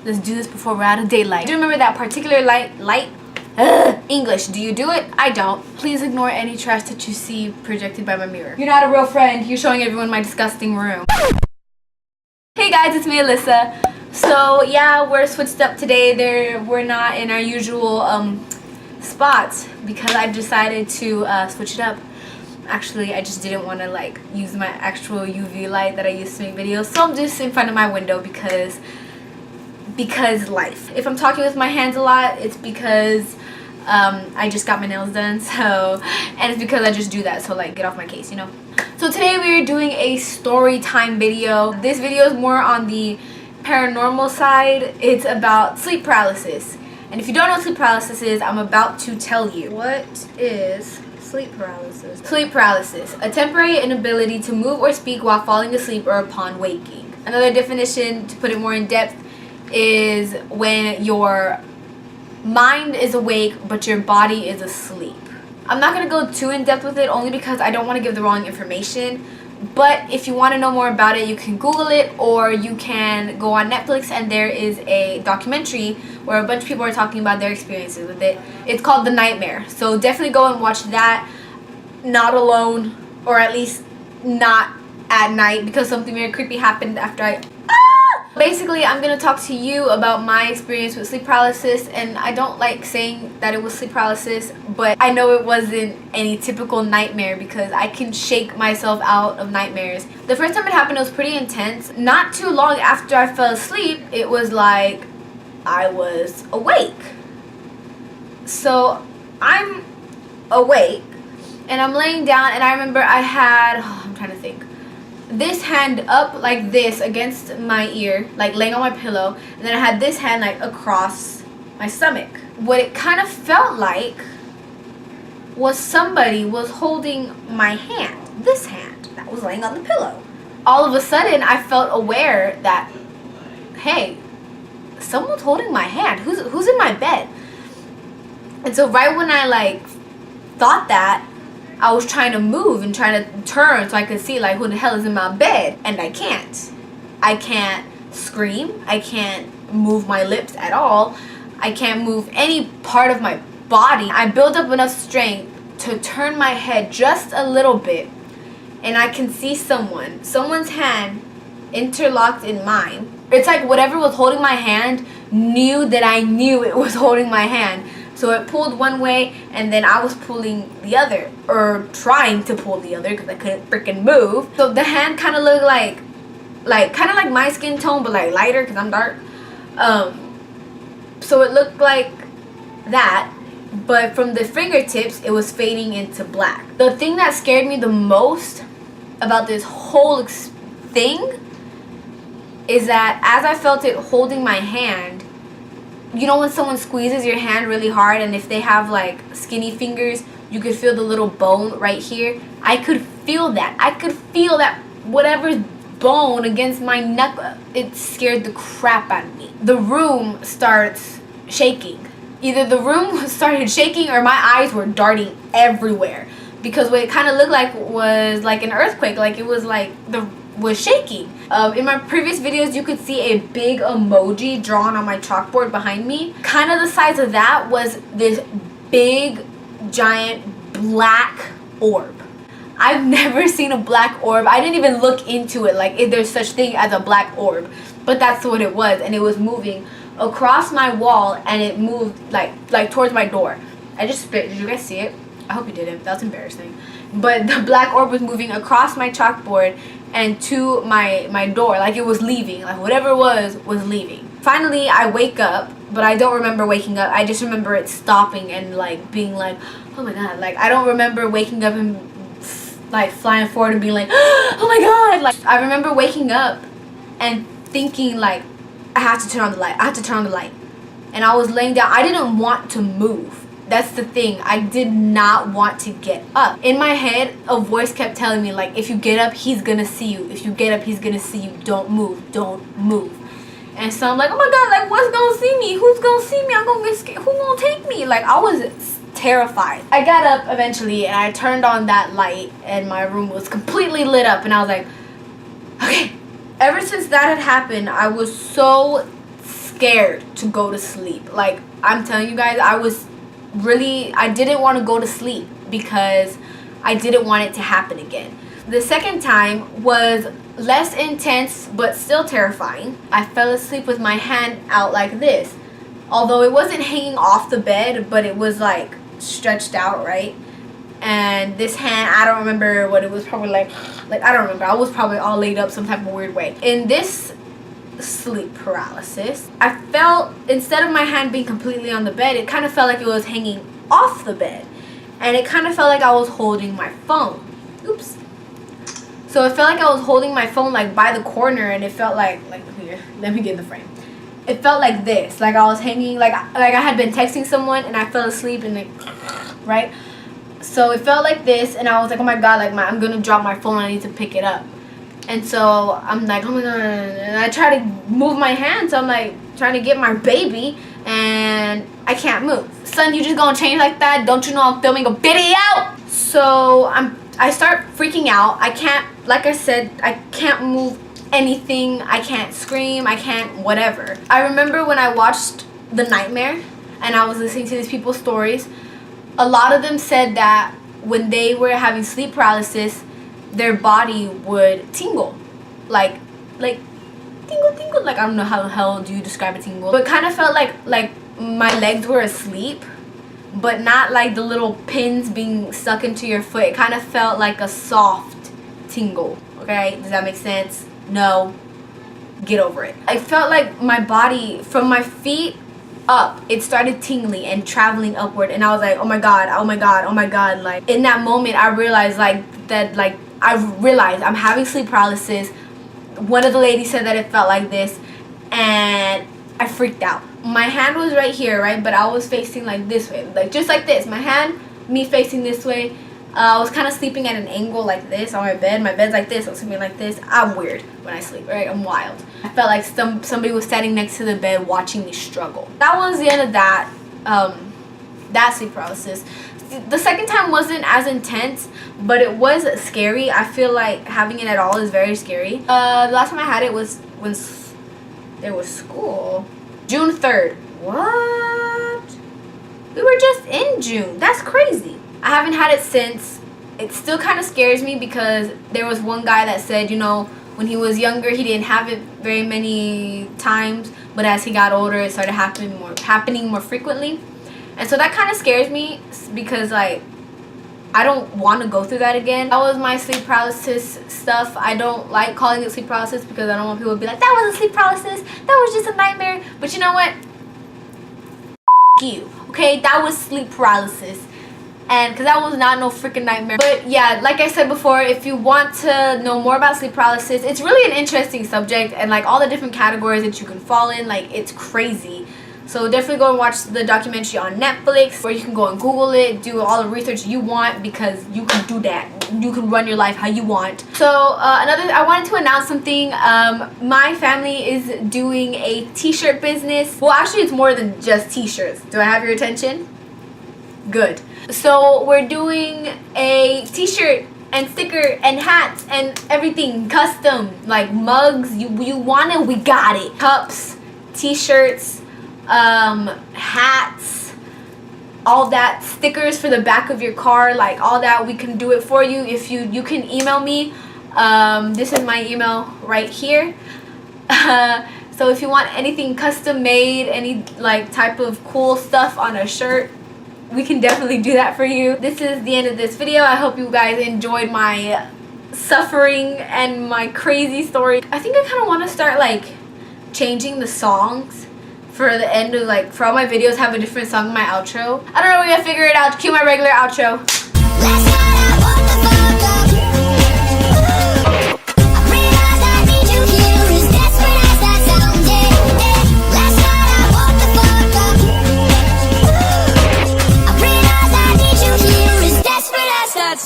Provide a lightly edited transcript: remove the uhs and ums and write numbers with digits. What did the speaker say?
Let's do this before we're out of daylight. Do you remember that particular light? English, do you do it? I don't. Please ignore any trash that you see projected by my mirror. You're not a real friend. You're showing everyone my disgusting room. Hey guys, it's me, Lyssa. So yeah, we're switched up today. We're not in our usual spots because I've decided to switch it up. Actually, I just didn't want to like use my actual UV light that I used to make videos, so I'm just in front of my window because life. If I'm talking with my hands a lot, it's because I just got my nails done, so, and it's because I just do that, so like get off my case, you know. So today we're doing a story time video. This video is more on the paranormal side. It's about sleep paralysis, and if you don't know what sleep paralysis is, I'm about to tell you. What is sleep paralysis? Sleep paralysis, a temporary inability to move or speak while falling asleep or upon waking. Another definition, to put it more in depth, is when your mind is awake but your body is asleep. I'm not going to go too in depth with it only because I don't want to give the wrong information, but if you want to know more about it, you can Google it, or you can go on Netflix and there is a documentary where a bunch of people are talking about their experiences with it. It's called The Nightmare, so definitely go and watch that, not alone, or at least not at night, because something very creepy happened after Basically, I'm going to talk to you about my experience with sleep paralysis, and I don't like saying that it was sleep paralysis, but I know it wasn't any typical nightmare because I can shake myself out of nightmares. The first time it happened, it was pretty intense. Not too long after I fell asleep, it was like I was awake. So I'm awake, and I'm laying down, and I remember I had, I'm trying to think, this hand up like this against my ear, like laying on my pillow, and then I had this hand like across my stomach. What it kind of felt like was somebody was holding my hand, this hand that was laying on the pillow. All of a sudden I felt aware that, hey, someone's holding my hand. Who's in my bed? And so right when I like thought that, I was trying to move and trying to turn so I could see like who the hell is in my bed, and I can't. I can't scream. I can't move my lips at all. I can't move any part of my body. I built up enough strength to turn my head just a little bit, and I can see someone's hand interlocked in mine. It's like whatever was holding my hand knew that I knew it was holding my hand. So it pulled one way, and then I was pulling the other, or trying to pull the other because I couldn't freaking move. So the hand kind of looked like kind of like my skin tone, but like lighter because I'm dark. So it looked like that, but from the fingertips, it was fading into black. The thing that scared me the most about this whole thing is that as I felt it holding my hand, you know when someone squeezes your hand really hard, and if they have like skinny fingers, you could feel the little bone right here. I could feel that. I could feel that whatever's bone against my neck. It scared the crap out of me. The room starts shaking. Either the room started shaking or my eyes were darting everywhere, because what it kind of looked like was like an earthquake. Like it was like was shaking. In my previous videos, you could see a big emoji drawn on my chalkboard behind me. Kind of the size of that was this big, giant black orb. I've never seen a black orb. I didn't even look into it, like if there's such thing as a black orb, but that's what it was, and it was moving across my wall, and it moved like towards my door. I just spit. Did you guys see it? I hope you didn't. That's embarrassing. But the black orb was moving across my chalkboard and to my door, like it was leaving, like whatever it was leaving. Finally, I wake up, but I don't remember waking up. I just remember it stopping and like being like, oh my god. Like I don't remember waking up and like flying forward and being like, oh my god. Like I remember waking up and thinking like, I have to turn on the light. I have to turn on the light. And I was laying down. I didn't want to move. That's the thing. I did not want to get up. In my head, a voice kept telling me, like, if you get up, he's gonna see you. If you get up, he's gonna see you. Don't move. Don't move. And so I'm like, oh my god, like, what's gonna see me? Who's gonna see me? I'm gonna get scared. Who gonna take me? Like, I was terrified. I got up eventually, and I turned on that light, and my room was completely lit up, and I was like, okay. Ever since that had happened, I was so scared to go to sleep. Like, I'm telling you guys, I didn't want to go to sleep because I didn't want it to happen again. The second time was less intense but still terrifying. I fell asleep with my hand out like this. Although it wasn't hanging off the bed, but it was like stretched out, right? And this hand, I don't remember what it was, probably like I don't remember. I was probably all laid up some type of weird way. In this sleep paralysis, I felt, instead of my hand being completely on the bed, it kind of felt like it was hanging off the bed. And it kind of felt like I was holding my phone. Oops. So it felt like I was holding my phone like by the corner, and it felt like here, let me get in the frame. It felt like this, like I was hanging, like I had been texting someone and I fell asleep and like, right? So it felt like this, and I was like, oh my god, like I'm gonna drop my phone, I need to pick it up. And so I'm like, oh my god, and I try to move my hand, so I'm like trying to get my baby, and I can't move. Son, you just gonna change like that? Don't you know I'm filming a video? So I start freaking out. I can't, like I said, I can't move anything. I can't scream, I can't whatever. I remember when I watched The Nightmare and I was listening to these people's stories, a lot of them said that when they were having sleep paralysis, their body would tingle. Like tingle, like I don't know how the hell do you describe a tingle. But it kind of felt like my legs were asleep, but not like the little pins being stuck into your foot. It kind of felt like a soft tingle. Okay, does that make sense? No, get over it. I felt like my body, from my feet up, it started tingling and traveling upward, and I was like, oh my god, oh my god, oh my god. Like, in that moment I realized I realized I'm having sleep paralysis. One of the ladies said that it felt like this, and I freaked out. My hand was right here, right, but I was facing like this way, like just like this. My hand, me facing this way. I was kind of sleeping at an angle like this on my bed. My bed's like this. I was sleeping like this. I'm weird when I sleep, right? I'm wild. I felt like somebody was standing next to the bed watching me struggle. That was the end of that sleep paralysis. The second time wasn't as intense, but it was scary. I feel like having it at all is very scary. The last time I had it was when there was school. June 3rd. What? We were just in June. That's crazy. I haven't had it since. It still kind of scares me because there was one guy that said, you know, when he was younger, he didn't have it very many times, but as he got older, it started happening more frequently. And so that kind of scares me because, like, I don't want to go through that again. That was my sleep paralysis stuff. I don't like calling it sleep paralysis because I don't want people to be like, that wasn't sleep paralysis, that was just a nightmare. But you know what? You. Okay, that was sleep paralysis. And because that was not no freaking nightmare. But yeah, like I said before, if you want to know more about sleep paralysis, it's really an interesting subject, and like all the different categories that you can fall in, like it's crazy. So definitely go and watch the documentary on Netflix, or you can go and Google it, do all the research you want, because you can do that. You can run your life how you want. So I wanted to announce something. My family is doing a t-shirt business. Well, actually it's more than just t-shirts. Do I have your attention? Good. So we're doing a t-shirt and sticker and hats and everything custom, like mugs. You want it, we got it. Cups, t-shirts, hats, all that, stickers for the back of your car, like all that. We can do it for you. If you can email me. This is my email right here. So if you want anything custom made, any like type of cool stuff on a shirt, we can definitely do that for you. This is the end of this video. I hope you guys enjoyed my suffering and my crazy story. I think I kind of want to start like changing the songs for the end of, like, for all my videos, have a different song in my outro. I don't know, we're gonna figure it out. Cue my regular outro.